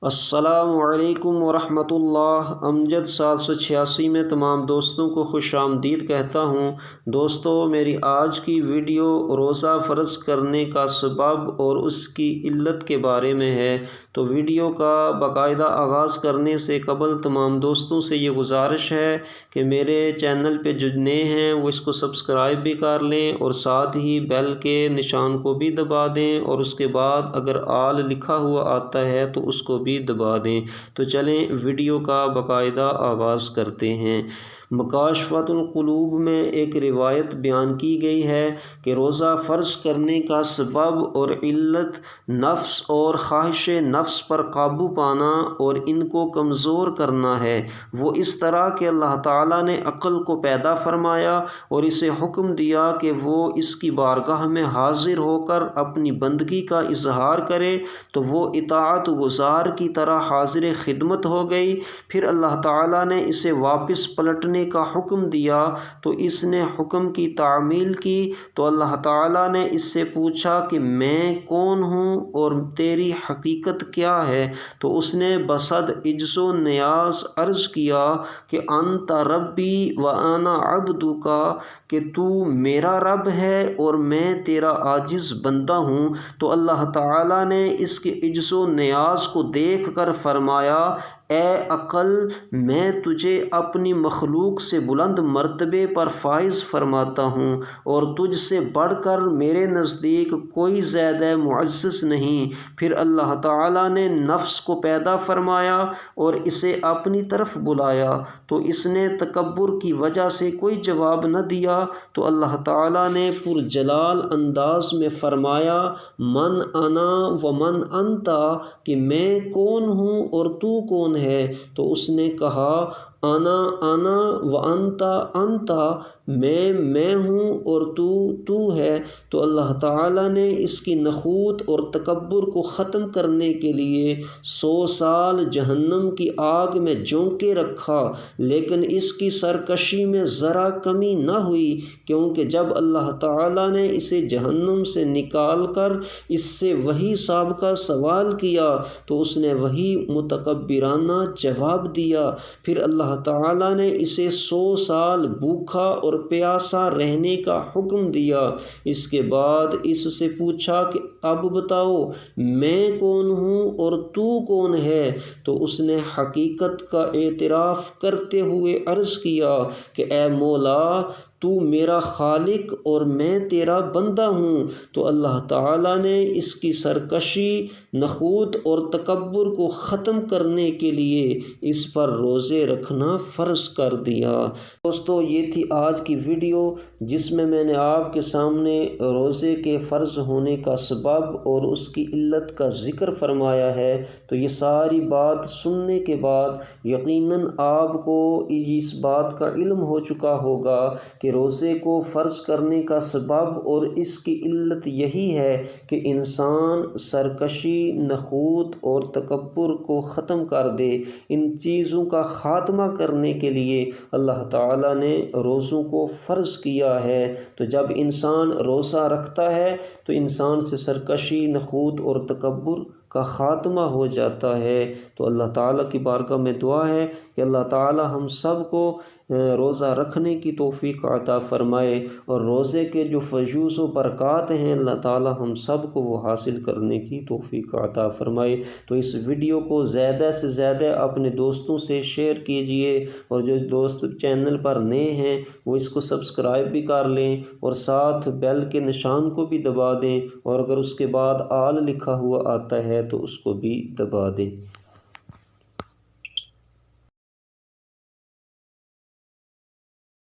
السلام علیکم ورحمۃ اللہ۔ امجد 786 میں تمام دوستوں کو خوش آمدید کہتا ہوں۔ دوستو، میری آج کی ویڈیو روزہ فرض کرنے کا سبب اور اس کی علت کے بارے میں ہے۔ تو ویڈیو کا باقاعدہ آغاز کرنے سے قبل تمام دوستوں سے یہ گزارش ہے کہ میرے چینل پہ جو نئے ہیں وہ اس کو سبسکرائب بھی کر لیں اور ساتھ ہی بیل کے نشان کو بھی دبا دیں، اور اس کے بعد اگر آل لکھا ہوا آتا ہے تو اس کو بھی دبا دیں۔ تو چلیں ویڈیو کا باقاعدہ آغاز کرتے ہیں۔ مکاشفۃ القلوب میں ایک روایت بیان کی گئی ہے کہ روزہ فرض کرنے کا سبب اور علت نفس اور خواہش نفس پر قابو پانا اور ان کو کمزور کرنا ہے۔ وہ اس طرح کہ اللہ تعالیٰ نے عقل کو پیدا فرمایا اور اسے حکم دیا کہ وہ اس کی بارگاہ میں حاضر ہو کر اپنی بندگی کا اظہار کرے، تو وہ اطاعت گزار کی طرح حاضر خدمت ہو گئی۔ پھر اللہ تعالیٰ نے اسے واپس پلٹنے کا حکم دیا تو اس نے حکم کی تعمیل کی۔ تو اللہ تعالیٰ نے اس سے پوچھا کہ میں کون ہوں اور تیری حقیقت کیا ہے؟ تو اس نے بصد عجز و نیاز عرض کیا کہ انت ربی وانا عبدک، کہ تو میرا رب ہے اور میں تیرا عاجز بندہ ہوں۔ تو اللہ تعالیٰ نے اس کے عجز و نیاز کو دیکھ کر فرمایا، اے عقل، میں تجھے اپنی مخلوق سے بلند مرتبے پر فائز فرماتا ہوں اور تجھ سے بڑھ کر میرے نزدیک کوئی زیادہ معزز نہیں۔ پھر اللہ تعالیٰ نے نفس کو پیدا فرمایا اور اسے اپنی طرف بلایا، تو اس نے تکبر کی وجہ سے کوئی جواب نہ دیا۔ تو اللہ تعالیٰ نے پرجلال انداز میں فرمایا، من انا و من انت، کہ میں کون ہوں اور تو کون ہے؟ تو اس نے کہا، انا و انت انت، میں ہوں اور تو ہے۔ تو اللہ تعالیٰ نے اس کی نخوت اور تکبر کو ختم کرنے کے لیے 100 سال جہنم کی آگ میں جھونکے رکھا، لیکن اس کی سرکشی میں ذرا کمی نہ ہوئی، کیونکہ جب اللہ تعالیٰ نے اسے جہنم سے نکال کر اس سے وہی سابقہ سوال کیا تو اس نے وہی متکبرانہ جواب دیا۔ پھر اللہ تعالیٰ نے اسے 100 سال بھوکا اور پیاسا رہنے کا حکم دیا۔ اس کے بعد اس سے پوچھا کہ اب بتاؤ میں کون ہوں اور تو کون ہے؟ تو اس نے حقیقت کا اعتراف کرتے ہوئے عرض کیا کہ اے مولا، تو میرا خالق اور میں تیرا بندہ ہوں۔ تو اللہ تعالیٰ نے اس کی سرکشی، نخوت اور تکبر کو ختم کرنے کے لیے اس پر روزے رکھنا فرض کر دیا۔ دوستو، یہ تھی آج کی ویڈیو جس میں نے آپ کے سامنے روزے کے فرض ہونے کا سبب اور اس کی علت کا ذکر فرمایا ہے۔ تو یہ ساری بات سننے کے بعد یقیناً آپ کو اس بات کا علم ہو چکا ہوگا کہ روزے کو فرض کرنے کا سبب اور اس کی علت یہی ہے کہ انسان سرکشی، نخوت اور تکبر کو ختم کر دے۔ ان چیزوں کا خاتمہ کرنے کے لیے اللہ تعالیٰ نے روزوں کو فرض کیا ہے۔ تو جب انسان روزہ رکھتا ہے تو انسان سے سرکشی، نخوت اور تکبر کا خاتمہ ہو جاتا ہے۔ تو اللہ تعالیٰ کی بارگاہ میں دعا ہے کہ اللہ تعالیٰ ہم سب کو روزہ رکھنے کی توفیق عطا فرمائے، اور روزے کے جو فیوز و برکات ہیں اللہ تعالیٰ ہم سب کو وہ حاصل کرنے کی توفیق عطا فرمائے۔ تو اس ویڈیو کو زیادہ سے زیادہ اپنے دوستوں سے شیئر کیجئے، اور جو دوست چینل پر نئے ہیں وہ اس کو سبسکرائب بھی کر لیں اور ساتھ بیل کے نشان کو بھی دبا دیں، اور اگر اس کے بعد آل لکھا ہوا آتا ہے تو اس کو بھی دبا دیں۔